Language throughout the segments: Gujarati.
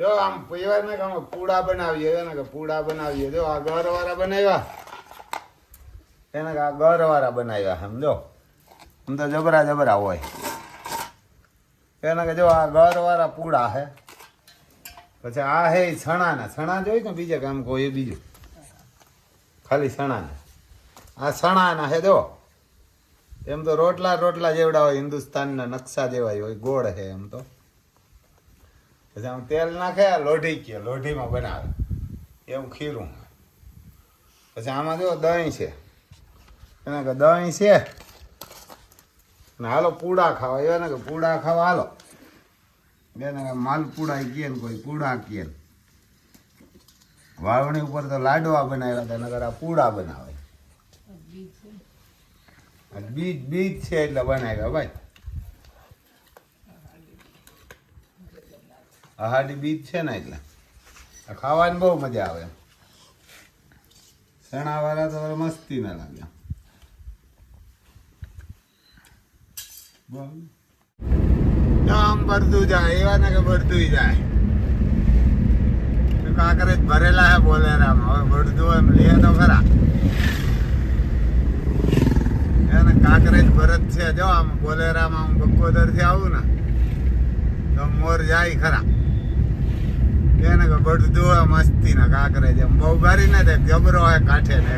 જો આમ પીવા ને કે આમ પૂડા બનાવીએ ને કે પૂડા બનાવીએ જો આ ઘરવાળા બનાવ્યા એને કે આ ઘરવાળા બનાવ્યા સમજો આમ તો જબરા જબરા હોય એને કે જો આ ઘરવાળા પૂડા હે પછી આ હે છણાના છણા જોઈ ને બીજા કામ કોઈ બીજું ખાલી છણાના આ છણાના હે જો એમ તો રોટલા રોટલા જેવડા હોય હિન્દુસ્તાનના નકશા જેવા હોય ગોળ હે એમ તો પછી આમ તેલ નાખે લોઢી કે લોઢીમાં બનાવે એવું ખીરું પછી આમાં જો દહીં છે એને કે દહીં છે ને હાલો પૂડા ખાવા એવા ને કે પૂડા ખાવા હાલો એને કે માલપુડા કહે ને કોઈ પૂડા કહે વાવણી ઉપર તો લાડવા બનાવ્યા હતા નગર આ પૂડા બનાવે બીજ બીજ છે એટલે બનાવ્યા ભાઈ આહાડી બીજ છે ને એટલે ખાવાની બહુ મજા આવે ચણા વાળા તો મસ્તી ના લાગે આમ ભરતું જાય એવા ને કે ભરતું જાય કાંકરેજ ભરેલા હે બોલેરામાં હવે ભરતું એમ લે તો ખરા એને કાંકરેજ ભરત છે જો આમ બોલેરામાં હું બકોદર થી આવું ને તો મોર જાય ખરા એને કે ભરતું હોય મસ્તી ના કાંકરેજ એમ બહુ ભારી ને તે જબરો હોય કાંઠે ને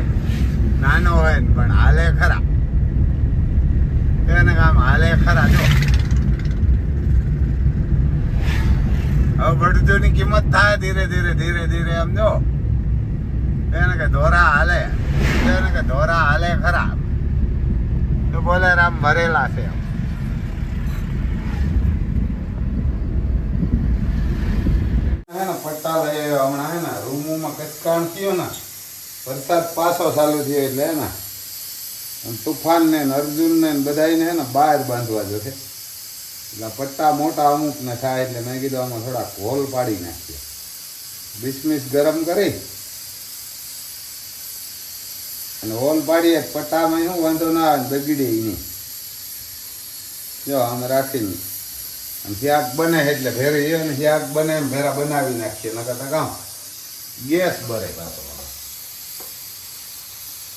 નાનો હોય ને પણ હાલે ખરા એને કામ હાલે ખરા જો હવે ભરતું ની કિંમત થાય ધીરે ધીરે ધીરે ધીરે એમ જો એને કે ધોરા હાલે એને કે ધોરા હાલે ખરા તો બોલે રામ ભરેલા છે પટ્ટા લઈ હમણાં હે ને રૂમોમાં કચકાણ થયો ને વરસાદ પાછો ચાલુ થયો એટલે હે ને તુફાન ને અર્જુન ને બધાને હે ને બહાર બાંધવા જશે એટલે પટ્ટા મોટા અમુક ને થાય એટલે મેં કીધું આમાં થોડાક હોલ પાડી નાખીએ બિસ્મિસ ગરમ કરી અને હોલ પાડીએ પટ્ટામાં શું વાંધો ના આવે બગડે નહીં જો આમ રાખીને અને શાક બને એટલે ભેરે અને શાક બને એમ ભેરા બનાવી નાખીએ નકર તો કામ ગેસ ભરે પાછો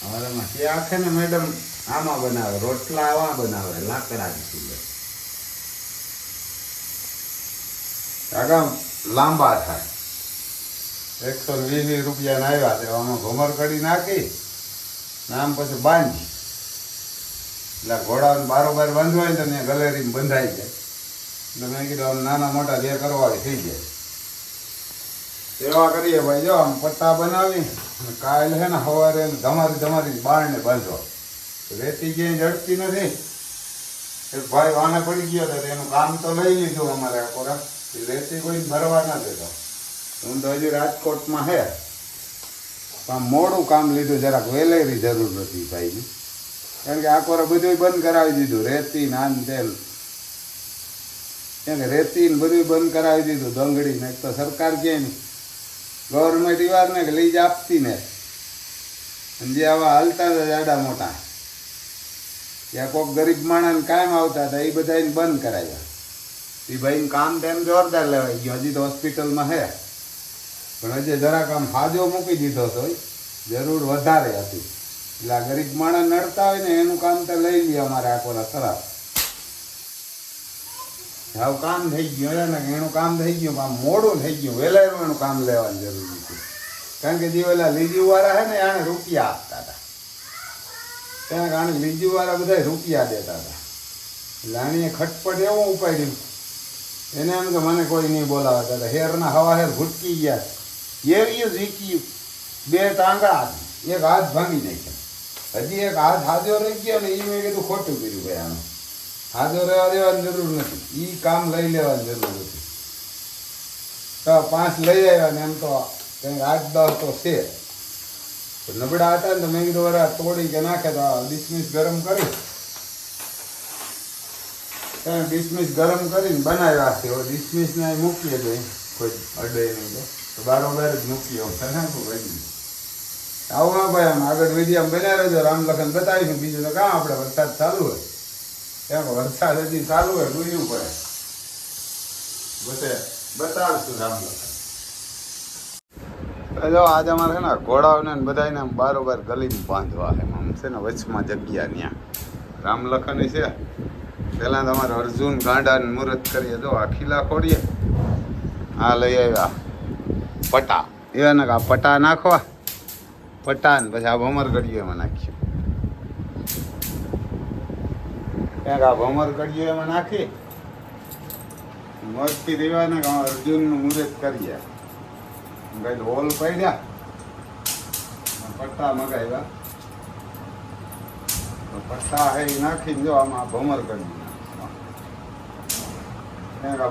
અમારે શાક છે ને મેડમ આમાં બનાવે રોટલા આવા બનાવે લાકડાની ચૂલે આગળ લાંબા થાય 120 રૂપિયાના આવ્યા છે આમાં ઘુમર કડી નાખી આમ પછી બાંધી એટલે ઘોડાને બારોબાર બાંધવાય ને તો ત્યાં ગલેરીમાં બંધાઈ જાય એટલે મેં કીધું આમ નાના મોટા જે કરવાળી થઈ જાય એવા કરીએ ભાઈ જો આમ પટ્ટા બનાવી અને કાયલ છે ને સવારે ધમારી ધમારી બારને બાંધવા રેતી ક્યાંય જડતી નથી એક ભાઈ વાને પડી ગયો હતો એનું કામ તો લઈ લીધું અમારે કોરા રેતી કોઈ ભરવા ના દેતો હું તો હજી રાજકોટમાં હે આમ મોડું કામ લીધું જરાક વેલેરી જરૂર નથી ભાઈની કારણ કે આખોરે બધું બંધ કરાવી દીધું રેતી નાન તેલ કેમ કે રેતી ને બધું બંધ કરાવી દીધું દંગડી ને તો સરકાર ક્યાંય નહીં ગવર્મેન્ટ વાર ને કે લઈ જ આપતી ને જે આવા હાલતા હતા જાડા મોટા ત્યાં કોઈક ગરીબ માણસ કાયમ આવતા હતા એ બધા બંધ કરાવ્યા એ ભાઈને કામ તેમ જોરદાર લેવાઈ ગયો હજી તો હોસ્પિટલમાં હે પણ હજી જરાક આમ હાજો મૂકી દીધો હતો જરૂર વધારે હતી એટલે આ ગરીબ માણસ નડતા હોય ને એનું કામ તો લઈ લે અમારે આખોરા ખરાબ હવે કામ થઈ ગયું ને એનું કામ થઈ ગયું આમ મોડું થઈ ગયું વહેલાનું એનું કામ લેવાની જરૂર નથી કારણ કે જે ઓલા લીજુવાળા છે ને આને રૂપિયા આપતા હતા કારણ કે આને લીજુવાળા બધા રૂપિયા દેતા હતા એટલે આણીએ ખટપટ એવું ઉપાડ્યું એને એમ કે મને કોઈ નહીં બોલાવતા હતા હેરના હવા હેર ભૂટકી ગયા એવી ઝીક્યું 2 ટાંગા એક હાથ ભાંગી નાખ્યા હજી એક હાથ હાજો રહી ગયો ને એ મેં કીધું ખોટું કર્યું ભાઈ આનું હાજો રહેવા દેવાની જરૂર નથી એ કામ લઈ લેવાની જરૂર નથી તો 5 લઈ આવ્યા ને એમ તો કંઈક 8-10 તો છે નબળા હતા ને તો મેં કીધું વરા તોડી કે નાખે તો ડિસમિસ ગરમ કરી ડિસમિસ ગરમ કરીને બનાવ્યા છે ડિસમિસને મૂકીએ તો કોઈ અડે નહીં તો બારોબાર જ મૂકીએ નાખું ભાઈ આવું ભાઈ આમ આગળ વિડીયો બનાવ્યો રહેજો રામલખન બતાવીશું બીજું તો કાં આપણે વરસાદ ચાલુ હોય એમ વરસાદ હજી ચાલુ હોય ડૂયું પડે બધે બતાવશું રામલખન જો આજે અમારે છે ને ઘોડાઓને બધાને બારોબાર ગલીમાં બાંધવા છે આમ છે ને વચમાં જગ્યા ત્યાં રામ લખન છે. પહેલાં તમારે અર્જુન ગાંડાને મુહૂર્ત કરીએ જો આ ખીલા ખોડીએ આ લઈ આવ્યા પટા એવા ને આ પટા નાખવા પટા ને પછી આ ભમર ગળ્યું એમાં નાખીએ ક્યાંક આ ભમર ગળ્યું એમાં નાખી મસ્તી દેવા ને અર્જુનનું મુહૂર્ત કરીએ કઈ હોલ પડ્યા પટ્ટા મગાવ્યા પટ્ટા હે નાખીને જો આમાં ભમર કર્યું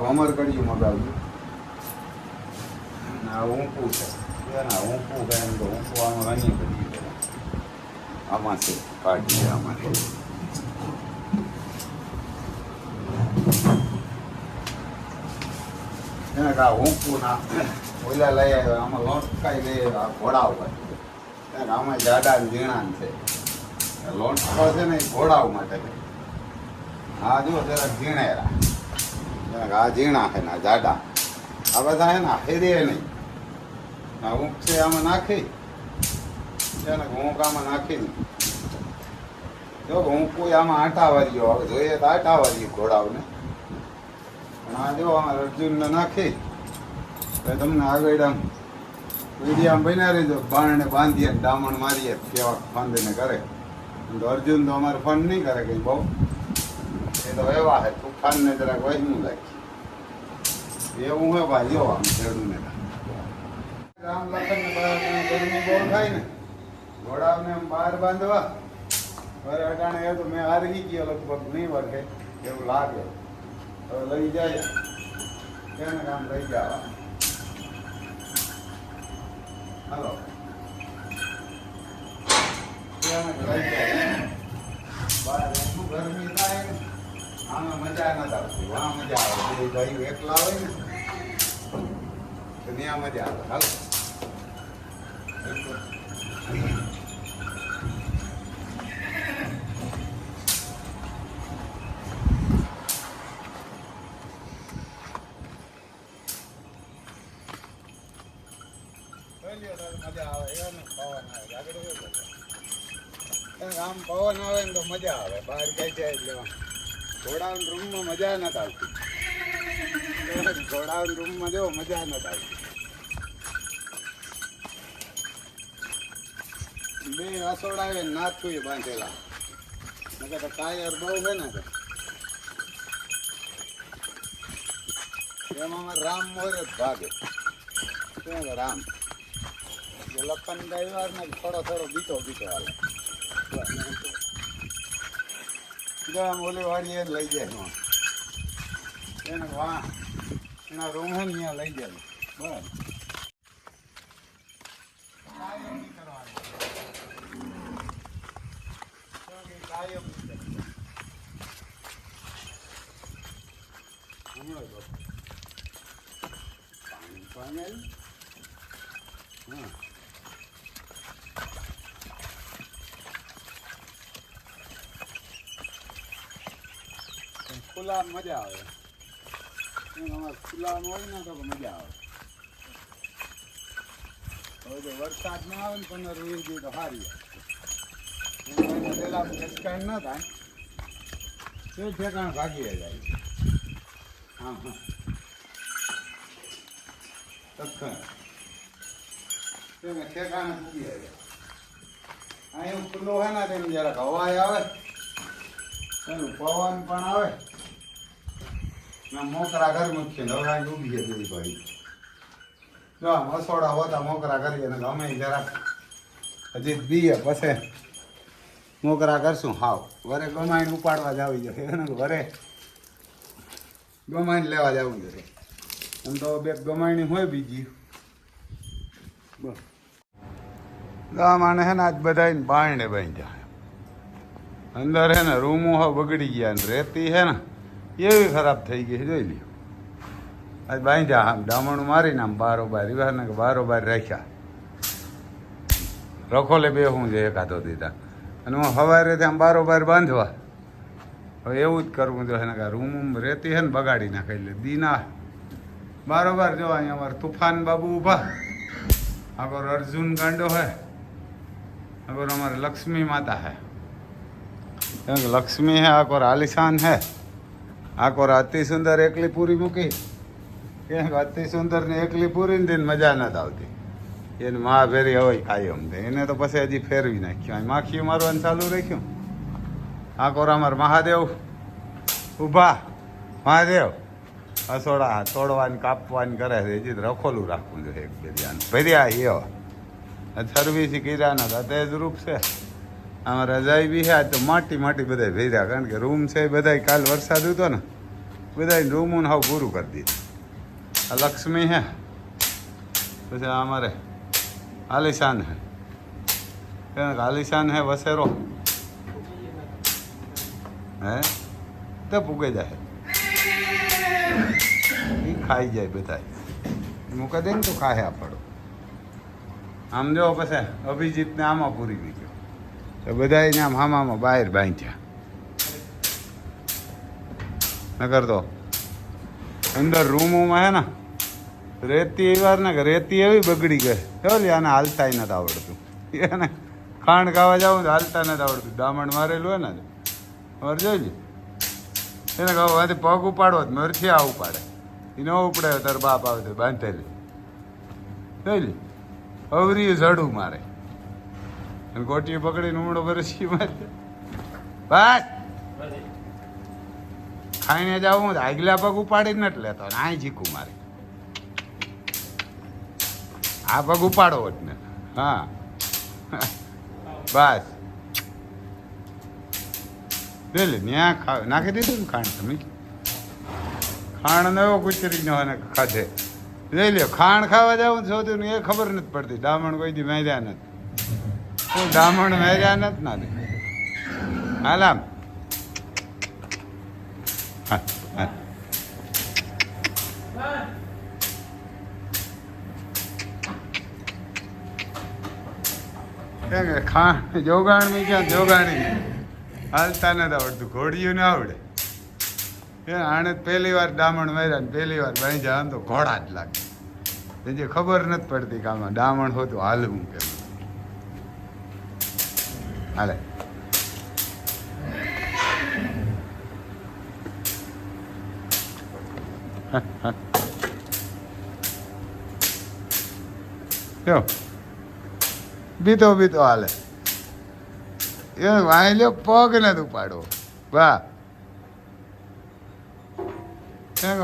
ભમર કર્યું મગાવ્યું આ ઊંકું છે ઊંકું છે એમ તો ઊંકું આમાં ઘણી બધી આમાં છે કાઢીએ આમાં એને કા ઊંકું ના ઓલા લઈ આવ્યા આમાં લોટકાઈ લઈ આવ્યા ઘોડાવ આમાં જાડા ઝીણા છે લોટકો છે ને એ ઘોડાવ માટે હા જો જરાક ઝીણેરા આ ઝીણા છે ને જાડા આ બધા છે ને હેરે નહીં આ ઊંઘ છે આમાં નાખી છે ને ઊંઘ આમાં નાખી જો ઊંઘ કોઈ આમાં આટા વાર્યો હવે જોઈએ તો આટા વાર્યું ઘોડાવને પણ આ જો આમાં અર્જુનને નાખી તમને આગળ આમ વીડિયામાં બન્યા રહીજો બાણને બાંધીએ ડામણ મારીએ કેવા ફંદને કરે તો અર્જુન તો અમારે ફંડ નહીં કરે કંઈ બહુ એ તો એવા છે તુફાનને જરાક વહેલું રાખી એવું હોય ભાઈ જો આમ ખેડૂને રામ લખન ગરમી બહુ થાય ને ઘોડાઓને આમ બહાર બાંધવા ઘરે અટાણે એ તો મેં હારી ગયો લગભગ નહીં વળગે એવું લાગે હવે લઈ જાય તેને કામ લઈ જવા હાલો ગરમી થાય ને આમાં મજા નથી આવતી વાં મજા આવે ભાઈ એકલા હોય ને તો ત્યાં મજા આવે હાલો મજા આવે એને પવન આવે આગળ આમ પવન આવે ને તો મજા આવે બહાર કઈ જાય એટલે ઘોડાના રૂમમાં મજા નથી આવતી ઘોડાના રૂમમાં જો મજા નથી આવતી બે રસોડા આવે નાથું બાંધેલા નકર તો ટાયર બહુ છે ને એમાં રામ મોરે જ ભાગે શું રામ લખન ડ્રાઈવર ને થોડો બીતો હાલે આમ ઓલી વાળી એ લઈ જાય એને વાહ એના રૂમ હોય ને ત્યાં લઈ જાય બરાબર પાણી હા ખુલ્લા મજા આવે અમારે ખુલ્લામાં હોય ને તો મજા આવે હવે જો વરસાદ ના આવે ને 15-20 દિવસ તો સારી પેલા ખસકાઈ ના થાય તે ઠેકાણ ભાગી જાય હા હા ઠેકાણે પૂગી જાય અહીંયા ખુલ્લો હોય ને તેમ જરાક હવાય આવે એનું પવન પણ આવે મોકરા ઘર મૂકીએ હવે ડૂબી જાય બધી ભાઈ જો મસોડા હોતા મોકરા કરીએ ને અમે જરાક હજી દીએ પછી મોકરા કરશું હાવ વરે ગમાઈને ઉપાડવા જ આવી જશે એને વરે ગમાઈને લેવા જ આવવું જશે એમ તો બે ગમાણી હોય બીજી બસ માને હે ને આજ બધા બારણે બાંધ્યા અંદર હે ને રૂમો હા બગડી ગયા ને રેતી હે ને એવી ખરાબ થઈ ગઈ જોઈ લ્યો આજ બાંધ્યા આમ ડામણું મારીને આમ બારોબાર રીવાને બારોબાર રાખ્યા રખોલે બે હું છે એકાદો દીધા અને હું સવારે આમ બારોબાર બાંધવા હવે એવું જ કરવું જોઈએ ને રૂમ રેતી હે ને બગાડી નાખે એટલે દીના બારોબાર જો અહીંયા અમારે તુફાન બાબુ ઊભા अगर अर्जुन गांडो है, अगर हमारे लक्ष्मी माता है, क्योंकि लक्ष्मी है आकोर आलिशान है, आकोर अति सुंदर एकली पूरी मूकी क्योंकि अति सुंदर ने एकली पूरी दिन मजा न आवती એને માં ફેરી હોય કાયમ એને તો પછી હજી ફેરવી નાખ્યું માખી મારવાનું ચાલુ રાખ્યું આ કોરામર મહાદેવ ઊભા મહાદેવ હસોડા તોડવાની કાપવાની કરે છે હજી રખોલું રાખવું જોઈએ એક બે ધ્યાન ભર્યા એવા સર્વિસ કર્યાના તે જ રૂપ છે આમાં રજાઈ બી છે તો માટી માટી બધા ભર્યા કારણ કે રૂમ છે બધા કાલ વરસાદ હતો ને બધા રૂમનું હાવ પૂરું કરી દીધું આ લક્ષ્મી હે પછી અમારે आलिशान है, आलिशान है वसेरो है तो पुगे जाए खाई जाए बताए मुका दे तो खाए पड़ो आम जो पसे अभिजीत ने आमा पूरी भी गयो तो बधाई ने आम हामा में बाहर बांध्या नगर तो अंदर रूमों में है ना રેતી એ વાર ને કે રેતી એવી બગડી ગઈ ચાલી આને હાલતા નથી આવડતું એને ખાંડ ખાવા જાવ તો હાલતા નથી આવડતું દામણ મારેલું હોય ને ખબર જોઈ એને કહું પગ ઉપાડો મરથી આ ઉપાડે એ ન ઉપડે તાર બાપ આવે તો બાંધેલી જોઈ લે અવરી ઝડું મારે અને ગોટીએ પકડીને ઉમડો બરસી મારે બસ ખાઈને જાઉં આગલા પગ ઉપાડી નથી લેતો આ ઝીકું મારે આ પગ ઉપાડો જ ને હા બસ લે ત્યાં નાખી દીધું ને ખાંડ તમે ખાંડ નવો કુચરી નો ખાધે લઈ લ્યો ખાંડ ખાવા જાવ સૌથી એ ખબર નથી પડતી દામણ કોઈ દી મેર્યા નથી દામણ મેર્યા નથી ના હાલામ હા હા ખા જોગાણ મેં ક્યાં જોગાણી હાલતા નથી આવડતું ઘોડિયું ના આવડે આણે પહેલી વાર ડામણ માર્યા ને પહેલી વાર બાંધ્યા આમ તો ઘોડા જ લાગે જે ખબર નથી પડતી કે આમાં ડામણ હોતું હાલવું કે હાલે જો બીતો બીતો હાલે એ વાયલ્યો પગ નથી ઉપાડવો વાહ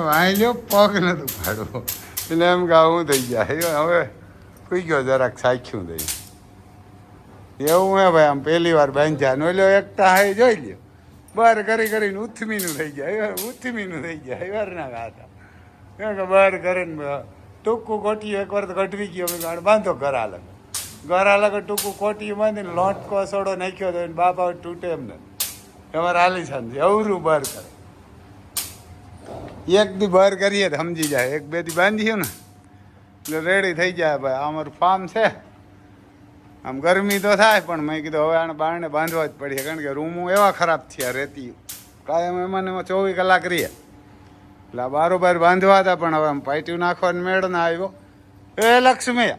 વાયલ્યો પગ નથી ઉપાડવો એટલે એમ કે આવું થઈ જાય હવે સુઈ ગયો જરાક સાખ્યું થઈ એવું હે ભાઈ આમ પહેલી વાર બાંધ્યા નો લ્યો એકતા હાઈ જોઈ લ્યો બહાર કરી કરીને ઉથમીનું થઈ જાય ઉથમીનું થઈ જાય વાર ના ગાતા કે બહાર કરીને ટૂંકું કોટીયું એકવાર તો કઢવી ગયો બાંધો ઘર હાલે ઘર હાલે ટૂંકું કોટીયું બાંધીને લોટકો સોડો નાખ્યો તો બાપા તૂટે એમને અમારે આલિશાન છે અવરું બહાર કરે એક દી બહાર કરીએ તો સમજી જાય એક બે દી બાંધીએ ને એટલે રેડી થઈ જાય ભાઈ અમારું ફાર્મ છે આમ ગરમી તો થાય પણ મેં કીધું હવે આને બારણે બાંધવા જ પડીએ કારણ કે રૂમો એવા ખરાબ થયા રેતી કાયમ એમાં 24 કલાક રહીએ એટલે બારોબાર બાંધવા હતા પણ હવે આમ પાઇટ્યું નાખવાનો મેળ ના આવ્યો એ લક્ષ્મી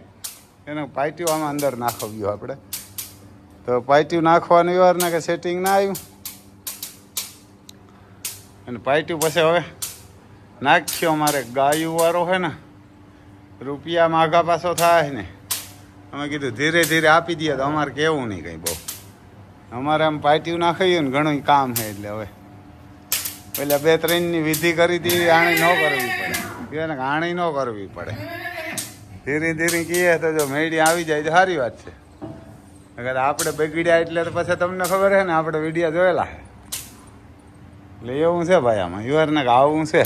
એને પાઇટ્યું આમાં અંદર નાખવ્યું આપણે તો પાઇટ્યું નાખવાનું વાર ને કે સેટિંગ ના આવ્યું અને પાઇટ્યું પછી હવે નાખ્યો અમારે ગાયું વાળો છે ને રૂપિયા માગા પાછો થાય ને અમે કીધું ધીરે ધીરે આપી દઈએ તો અમારે કેવું નહીં કંઈ બહુ અમારે આમ પાઇટ્યું નાખાયું ને ઘણું કામ છે એટલે હવે પેલા 2-3ની વિધિ કરી હતી આણી ન કરવી પડે એને આણી ન કરવી પડે ધીરે ધીરે કહીએ તો જો મેળી આવી જાય તો સારી વાત છે અગર આપણે બગડ્યા એટલે તો પછી તમને ખબર છે ને આપણે વિડીયા જોયેલા એટલે એવું છે ભાઈ આમાં યુવારને આવું છે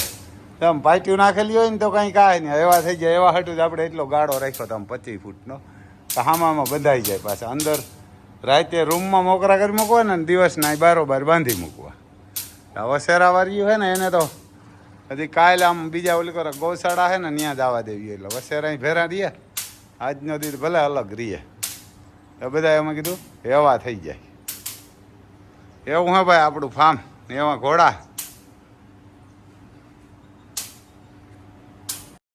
આમ પાઇટ્યું નાખેલી હોય ને તો કંઈ કાંઈ નહીં એવા થઈ જાય એવા હટું જ આપણે એટલો ગાળો રાખ્યો તો આમ 25 ફૂટનો તો હામામાં બધાઈ જાય પાછા અંદર રાતે રૂમમાં મોકરા કરી મૂકવા ને દિવસના બારોબાર બાંધી મૂકવા વસેરાવાળીઓ છે ને એને તો હજી કાલે આમ બીજા ઓલી કરો ગૌશાળા છે ને ત્યાં જવા દેવી એટલે વસેરા ભેરા રહીએ આજનો દી ભલે અલગ રહીએ તો બધા એમાં કીધું એવા થઈ જાય એવું હે ભાઈ આપણું ફાર્મ એવા ઘોડા